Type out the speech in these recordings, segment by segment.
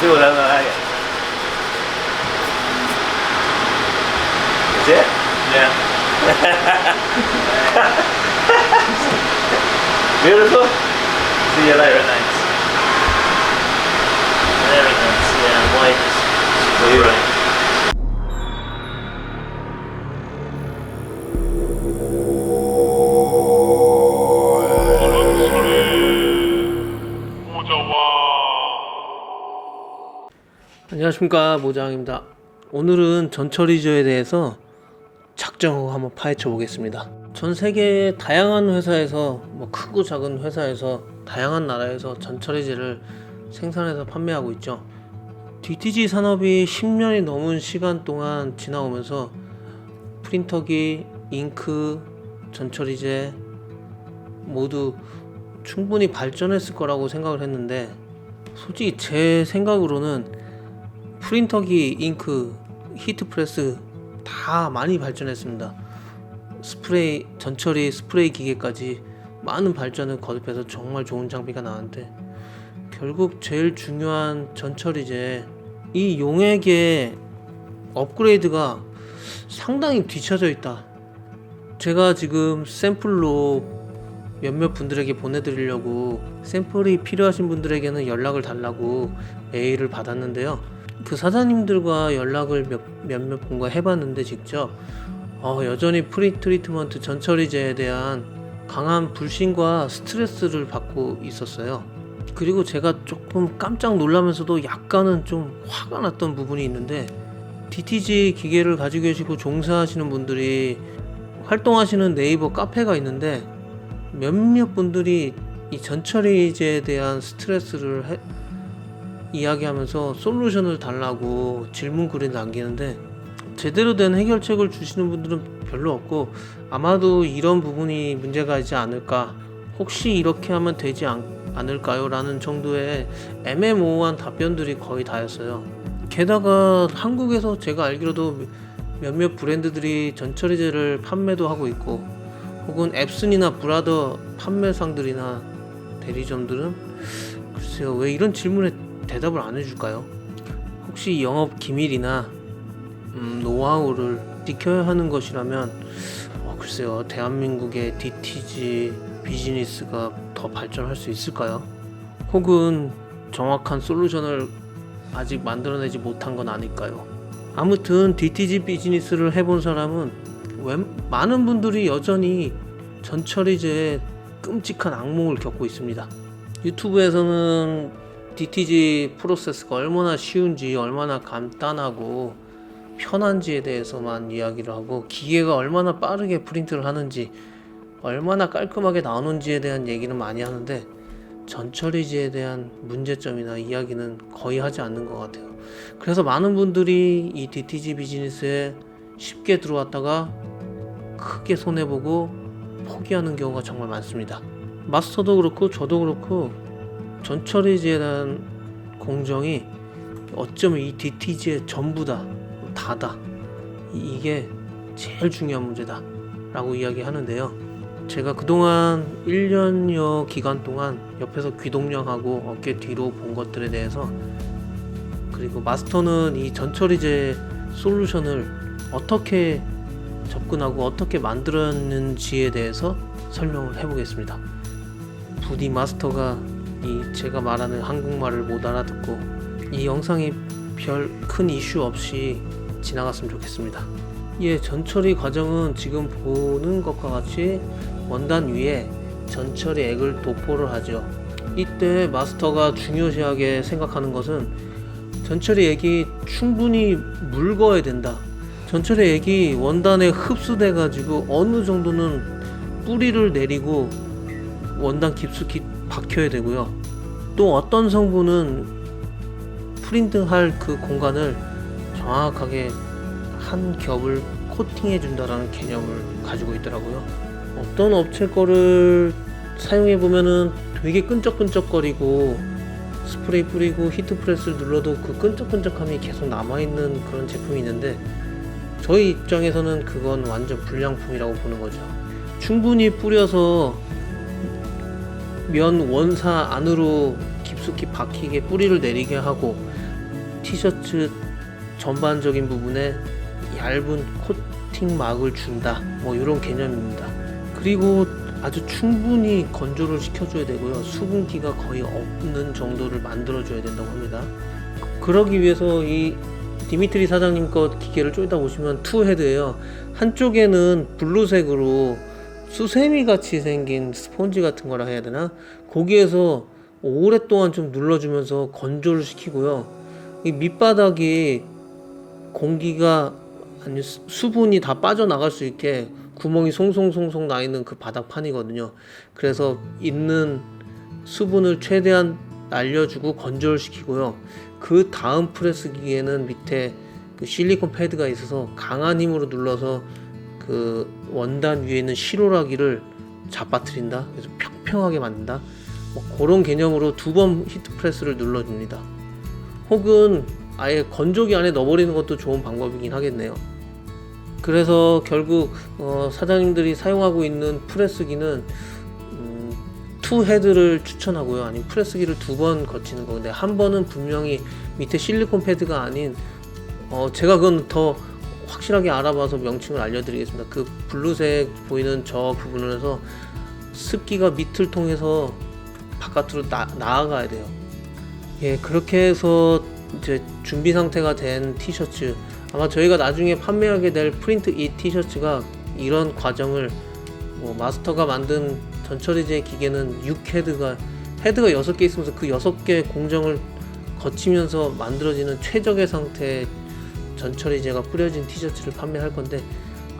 ulang lagi. That's it? Yeah. Beautiful. See you Very later. nice. Very nice. Yeah, white is super bright. 안녕하십니까, 모장입니다. 오늘은 전처리저에 대해서 작정하고 한번 파헤쳐 보겠습니다. 전 세계 다양한 회사에서 크고 작은 회사에서 다양한 나라에서 전처리제를 생산해서 판매하고 있죠. DTG 산업이 10년이 넘은 시간 동안 지나오면서 프린터기, 잉크, 전처리제 모두 충분히 발전했을 거라고 생각을 했는데, 솔직히 제 생각으로는 프린터기, 잉크, 히트프레스 다 많이 발전했습니다. 스프레이, 전처리 스프레이 기계까지 많은 발전을 거듭해서 정말 좋은 장비가 나왔는데, 결국 제일 중요한 전처리제 이 용액의 업그레이드가 상당히 뒤처져 있다. 제가 지금 샘플로 몇몇 분들에게 보내드리려고 샘플이 필요하신 분들에게는 연락을 달라고 메일을 받았는데요. 그 사장님들과 연락을 몇몇 분과 해봤는데 직접 여전히 프리트리트먼트 전처리제에 대한 강한 불신과 스트레스를 받고 있었어요. 그리고 제가 조금 깜짝 놀라면서도 약간은 좀 화가 났던 부분이 있는데, DTG 기계를 가지고 계시고 종사하시는 분들이 활동하시는 네이버 카페가 있는데, 몇몇 분들이 이 전처리제에 대한 스트레스를 이야기하면서 솔루션을 달라고 질문글을 남기는데, 제대로 된 해결책을 주시는 분들은 별로 없고, 아마도 이런 부분이 문제가 있지 않을까, 혹시 이렇게 하면 되지 않을까요? 라는 정도의 애매모호한 답변들이 거의 다였어요. 게다가 한국에서 제가 알기로도 몇몇 브랜드들이 전처리제를 판매도 하고 있고, 혹은 앱슨이나 브라더 판매상들이나 대리점들은 글쎄요, 왜 이런 질문에 대답을 안 해줄까요? 혹시 영업 기밀이나 노하우를 지켜야 하는 것이라면 글쎄요, 대한민국의 DTG 비즈니스가 더 발전할 수 있을까요? 혹은 정확한 솔루션을 아직 만들어내지 못한 건 아닐까요? 아무튼 DTG 비즈니스를 해본 사람은 많은 분들이 여전히 전처리제에 끔찍한 악몽을 겪고 있습니다. 유튜브에서는 DTG 프로세스가 얼마나 쉬운지, 얼마나 간단하고 편한지에 대해서만 이야기를 하고, 기계가 얼마나 빠르게 프린트를 하는지, 얼마나 깔끔하게 나오는지에 대한 얘기는 많이 하는데, 전처리제에 대한 문제점이나 이야기는 거의 하지 않는 것 같아요. 그래서 많은 분들이 이 DTG 비즈니스에 쉽게 들어왔다가 크게 손해보고 포기하는 경우가 정말 많습니다. 마스터도 그렇고 저도 그렇고 전처리제에 대한 공정이 어쩌면 이 DTG의 전부다, 다다, 이게 제일 중요한 문제다 라고 이야기하는데요. 제가 그동안 1년여 기간 동안 옆에서 귀동냥하고 어깨 뒤로 본 것들에 대해서, 그리고 마스터는 이 전처리제 솔루션을 어떻게 접근하고 어떻게 만들었는지에 대해서 설명을 해보겠습니다. 부디 마스터가 이 제가 말하는 한국말을 못 알아듣고 이 영상이 별 큰 이슈 없이 지나갔으면 좋겠습니다. 전처리 과정은 지금 보는 것과 같이 원단 위에 전처리 액을 도포를 하죠. 이때 마스터가 중요시하게 생각하는 것은 전처리 액이 충분히 묽어야 된다. 전처리 액이 원단에 흡수돼 가지고 어느 정도는 뿌리를 내리고 원단 깊숙이 박혀야 되고요. 또 어떤 성분은 프린트할 그 공간을 정확하게 한 겹을 코팅해 준다라는 개념을 가지고 있더라고요. 어떤 업체 거를 사용해 보면은 되게 끈적끈적거리고 스프레이 뿌리고 히트프레스를 눌러도 그 끈적끈적함이 계속 남아있는 그런 제품이 있는데, 저희 입장에서는 그건 완전 불량품이라고 보는 거죠. 충분히 뿌려서 면 원사 안으로 깊숙이 박히게 뿌리를 내리게 하고, 티셔츠 전반적인 부분에 얇은 코팅 막을 준다, 뭐 이런 개념입니다. 그리고 아주 충분히 건조를 시켜줘야 되고요. 수분기가 거의 없는 정도를 만들어줘야 된다고 합니다. 그러기 위해서 이 디미트리 사장님 거 기계를 좀 이따 보시면 투 헤드예요. 한쪽에는 블루색으로 수세미 같이 생긴 스폰지 같은 거라 해야 되나? 거기에서 오랫동안 좀 눌러주면서 건조를 시키고요. 이 밑바닥이 공기가 아니 수분이 다 빠져나갈 수 있게 구멍이 송송송송 나 있는 그 바닥판이거든요. 그래서 있는 수분을 최대한 날려주고 건조를 시키고요. 그 다음 프레스 기계는 밑에 그 실리콘 패드가 있어서 강한 힘으로 눌러서 그 원단 위에 있는 실오라기를 잡아뜨린다. 그래서 평평하게 만든다. 뭐 그런 개념으로 두 번 히트 프레스를 눌러줍니다. 혹은 아예 건조기 안에 넣어버리는 것도 좋은 방법이긴 하겠네요. 그래서 결국 사장님들이 사용하고 있는 프레스기는 투 헤드를 추천하고요. 아니면 프레스기를 두 번 거치는 건데 한 번은 분명히 밑에 실리콘 패드가 아닌 제가 그건 더 확실하게 알아봐서 명칭을 알려드리겠습니다. 그 블루색 보이는 저 부분에서 습기가 밑을 통해서 바깥으로 나아가야 돼요. 예, 그렇게 해서 이제 준비 상태가 된 티셔츠, 아마 저희가 나중에 판매하게 될 프린트 이 티셔츠가 이런 과정을 마스터가 만든 전처리제 기계는 6헤드가 6개 있으면서 그 6개 공정을 거치면서 만들어지는 최적의 상태의 전처리제가 뿌려진 티셔츠를 판매할 건데,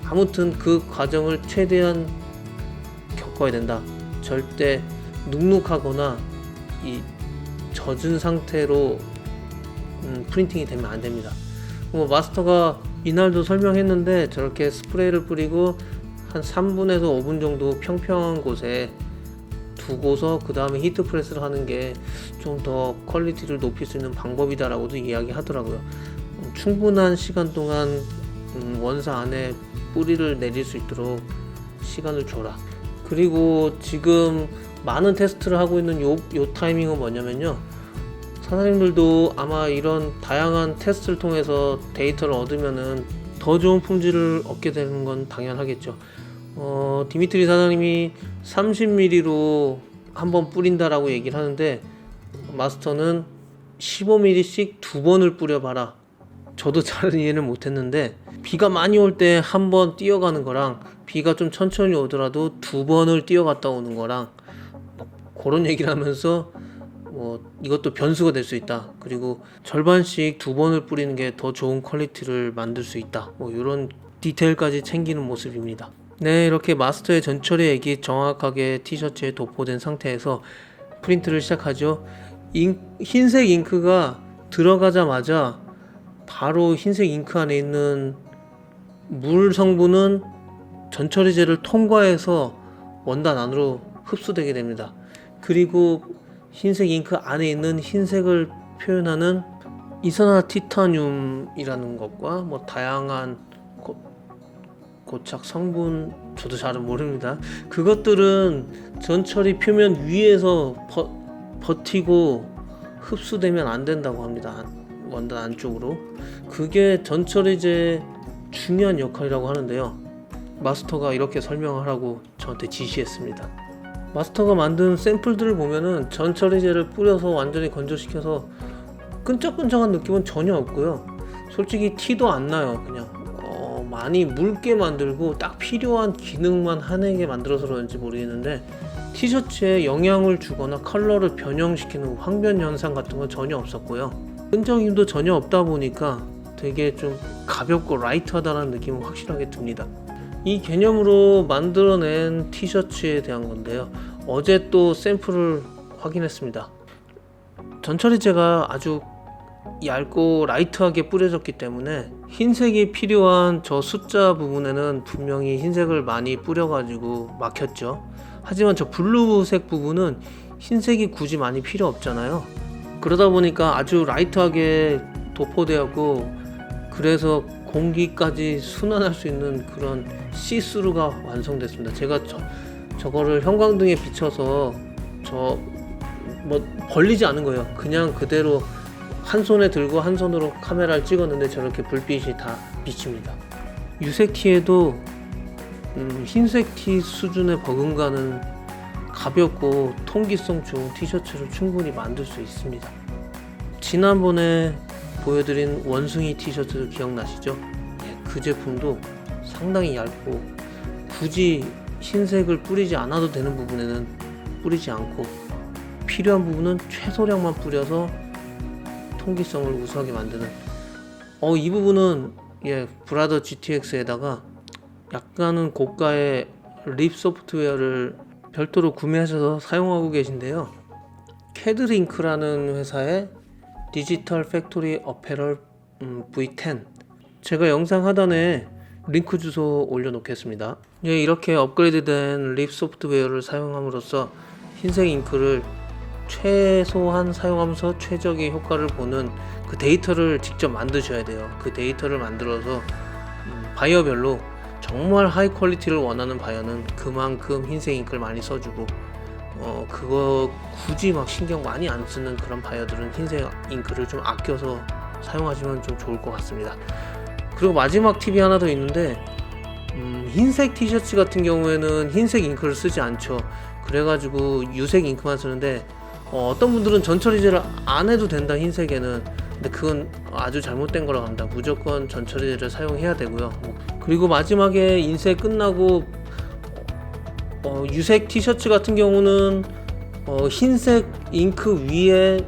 아무튼 그 과정을 최대한 겪어야 된다. 절대 눅눅하거나 이 젖은 상태로 프린팅이 되면 안 됩니다. 마스터가 이날도 설명했는데 저렇게 스프레이를 뿌리고 한 3분에서 5분 정도 평평한 곳에 두고서 그 다음에 히트 프레스를 하는 게 좀 더 퀄리티를 높일 수 있는 방법이다라고도 이야기하더라고요. 충분한 시간 동안 원사 안에 뿌리를 내릴 수 있도록 시간을 줘라. 그리고 지금 많은 테스트를 하고 있는 요 타이밍은 뭐냐면요, 사장님들도 아마 이런 다양한 테스트를 통해서 데이터를 얻으면은 더 좋은 품질을 얻게 되는 건 당연하겠죠. 디미트리 사장님이 30mm로 한번 뿌린다라고 얘기를 하는데, 마스터는 15mm씩 두 번을 뿌려봐라. 저도 잘 이해는 못했는데, 비가 많이 올 때 한 번 뛰어가는 거랑 비가 좀 천천히 오더라도 두 번을 뛰어갔다 오는 거랑 그런 얘기를 하면서 이것도 변수가 될 수 있다. 그리고 절반씩 두 번을 뿌리는 게 더 좋은 퀄리티를 만들 수 있다. 이런 디테일까지 챙기는 모습입니다. 네, 이렇게 마스터의 전처리 액이 정확하게 티셔츠에 도포된 상태에서 프린트를 시작하죠. 흰색 잉크가 들어가자마자 바로 흰색 잉크 안에 있는 물 성분은 전처리제를 통과해서 원단 안으로 흡수되게 됩니다. 그리고 흰색 잉크 안에 있는 흰색을 표현하는 이산화티타늄이라는 것과 다양한 고착 성분, 저도 잘은 모릅니다. 그것들은 전처리 표면 위에서 버티고 흡수되면 안 된다고 합니다. 원단 안쪽으로. 그게 전처리제의 중요한 역할이라고 하는데요, 마스터가 이렇게 설명하라고 저한테 지시했습니다. 마스터가 만든 샘플들을 보면은 전처리제를 뿌려서 완전히 건조시켜서 끈적끈적한 느낌은 전혀 없고요. 솔직히 티도 안 나요. 그냥 많이 묽게 만들고 딱 필요한 기능만 한해게 만들어서 그런지 모르겠는데, 티셔츠에 영향을 주거나 컬러를 변형시키는 황변 현상 같은 건 전혀 없었고요. 끈적임도 전혀 없다 보니까 되게 좀 가볍고 라이트하다는 느낌은 확실하게 듭니다. 이 개념으로 만들어낸 티셔츠에 대한 건데요, 어제 또 샘플을 확인했습니다. 전처리제가 아주 얇고 라이트하게 뿌려졌기 때문에 흰색이 필요한 저 숫자 부분에는 분명히 흰색을 많이 뿌려가지고 막혔죠. 하지만 저 블루색 부분은 흰색이 굳이 많이 필요 없잖아요. 그러다 보니까 아주 라이트하게 도포되었고, 그래서 공기까지 순환할 수 있는 그런 시스루가 완성됐습니다. 제가 저거를 형광등에 비춰서 벌리지 않은 거예요. 그냥 그대로 한 손에 들고 한 손으로 카메라를 찍었는데 저렇게 불빛이 다 비칩니다. 유색 티에도 흰색 티 수준의 버금가는 가볍고 통기성 좋은 티셔츠를 충분히 만들 수 있습니다. 지난번에 보여드린 원숭이 티셔츠 기억나시죠? 그 제품도 상당히 얇고 굳이 흰색을 뿌리지 않아도 되는 부분에는 뿌리지 않고 필요한 부분은 최소량만 뿌려서 통기성을 우수하게 만드는 이 부분은 브라더 GTX에다가 약간은 고가의 립 소프트웨어를 별도로 구매하셔서 사용하고 계신데요. 캐드링크라는 회사의 디지털 팩토리 어페럴 V10 제가 영상 하단에 링크 주소 올려놓겠습니다. 이렇게 업그레이드된 립 소프트웨어를 사용함으로써 흰색 잉크를 최소한 사용하면서 최적의 효과를 보는 그 데이터를 직접 만드셔야 돼요. 그 데이터를 만들어서 바이어별로 정말 하이 퀄리티를 원하는 바이어는 그만큼 흰색 잉크를 많이 써주고 그거 굳이 막 신경 많이 안 쓰는 그런 바이어들은 흰색 잉크를 좀 아껴서 사용하시면 좀 좋을 것 같습니다. 그리고 마지막 팁이 하나 더 있는데 흰색 티셔츠 같은 경우에는 흰색 잉크를 쓰지 않죠. 그래가지고 유색 잉크만 쓰는데 어떤 분들은 전처리제를 안 해도 된다 흰색에는. 근데 그건 아주 잘못된 거라고 합니다. 무조건 전처리제를 사용해야 되고요. 그리고 마지막에 인쇄 끝나고 유색 티셔츠 같은 경우는 흰색 잉크 위에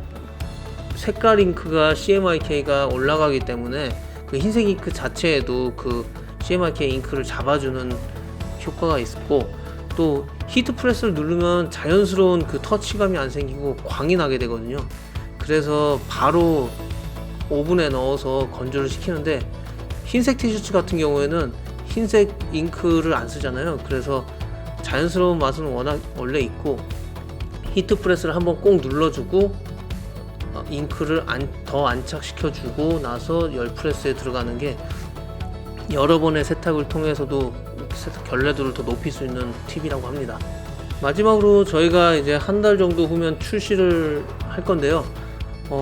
색깔 잉크가 CMYK가 올라가기 때문에 그 흰색 잉크 자체에도 그 CMYK 잉크를 잡아주는 효과가 있고 또 히트 프레스를 누르면 자연스러운 그 터치감이 안 생기고 광이 나게 되거든요. 그래서 바로 오븐에 넣어서 건조를 시키는데 흰색 티셔츠 같은 경우에는 흰색 잉크를 안 쓰잖아요. 그래서 자연스러운 맛은 원래 있고 히트 프레스를 한번 꼭 눌러주고 잉크를 더 안착시켜주고 나서 열 프레스에 들어가는 게 여러 번의 세탁을 통해서도 결례도를 더 높일 수 있는 팁이라고 합니다. 마지막으로 저희가 이제 한 달 정도 후면 출시를 할 건데요.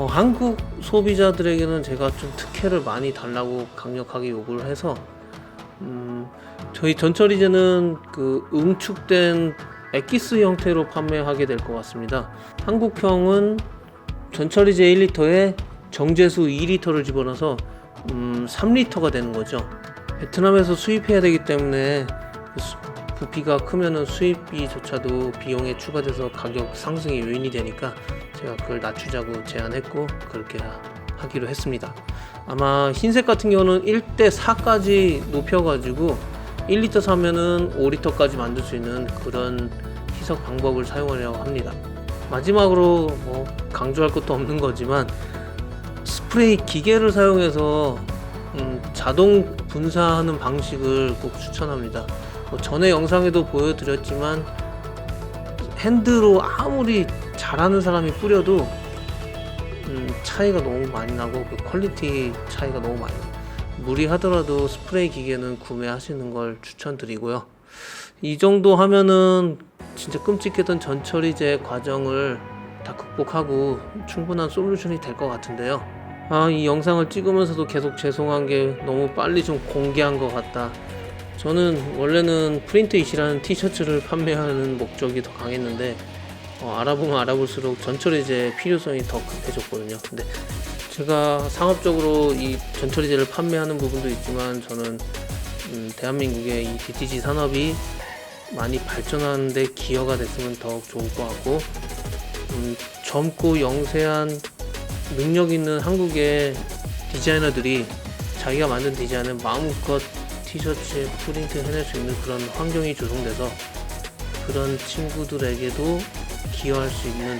한국 소비자들에게는 제가 좀 특혜를 많이 달라고 강력하게 요구를 해서 저희 전처리제는 그 응축된 엑기스 형태로 판매하게 될 것 같습니다. 한국형은 전처리제 1리터에 정제수 2리터를 집어넣어서 3리터가 되는 거죠. 베트남에서 수입해야 되기 때문에 부피가 크면은 수입비조차도 비용에 추가돼서 가격 상승의 요인이 되니까 제가 그걸 낮추자고 제안했고 그렇게 하기로 했습니다. 아마 흰색 같은 경우는 1대4까지 높여가지고 1리터 사면은 5리터까지 만들 수 있는 그런 희석 방법을 사용하려고 합니다. 마지막으로 강조할 것도 없는 거지만 스프레이 기계를 사용해서 자동 분사하는 방식을 꼭 추천합니다. 전에 영상에도 보여드렸지만 핸드로 아무리 잘하는 사람이 뿌려도 차이가 너무 많이 나고 그 퀄리티 차이가 너무 많이 나요. 무리하더라도 스프레이 기계는 구매하시는 걸 추천드리고요. 이 정도 하면은 진짜 끔찍했던 전처리제 과정을 다 극복하고 충분한 솔루션이 될 것 같은데요. 이 영상을 찍으면서도 계속 죄송한 게 너무 빨리 좀 공개한 것 같다. 저는 원래는 프린트잇이라는 티셔츠를 판매하는 목적이 더 강했는데 알아보면 알아볼수록 전처리제의 필요성이 더 급해졌거든요. 근데 제가 상업적으로 이 전처리제를 판매하는 부분도 있지만 저는 대한민국의 이 DTG 산업이 많이 발전하는 데 기여가 됐으면 더욱 좋을 것 같고 젊고 영세한 능력 있는 한국의 디자이너들이 자기가 만든 디자인을 마음껏 티셔츠에 프린트 해낼 수 있는 그런 환경이 조성돼서 그런 친구들에게도 기여할 수 있는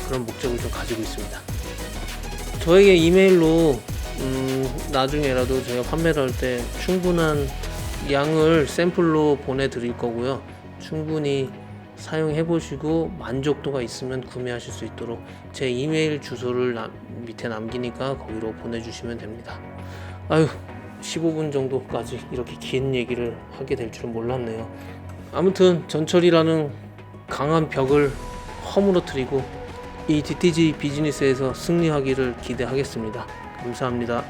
그런 목적을 좀 가지고 있습니다. 저에게 이메일로 나중에라도 제가 판매를 할 때 충분한 양을 샘플로 보내드릴 거고요. 충분히 사용해 보시고 만족도가 있으면 구매하실 수 있도록 제 이메일 주소를 밑에 남기니까 거기로 보내주시면 됩니다. 15분 정도까지 이렇게 긴 얘기를 하게 될 줄은 몰랐네요. 아무튼 전철이라는 강한 벽을 허물어뜨리고 이 DTG 비즈니스에서 승리하기를 기대하겠습니다. 감사합니다.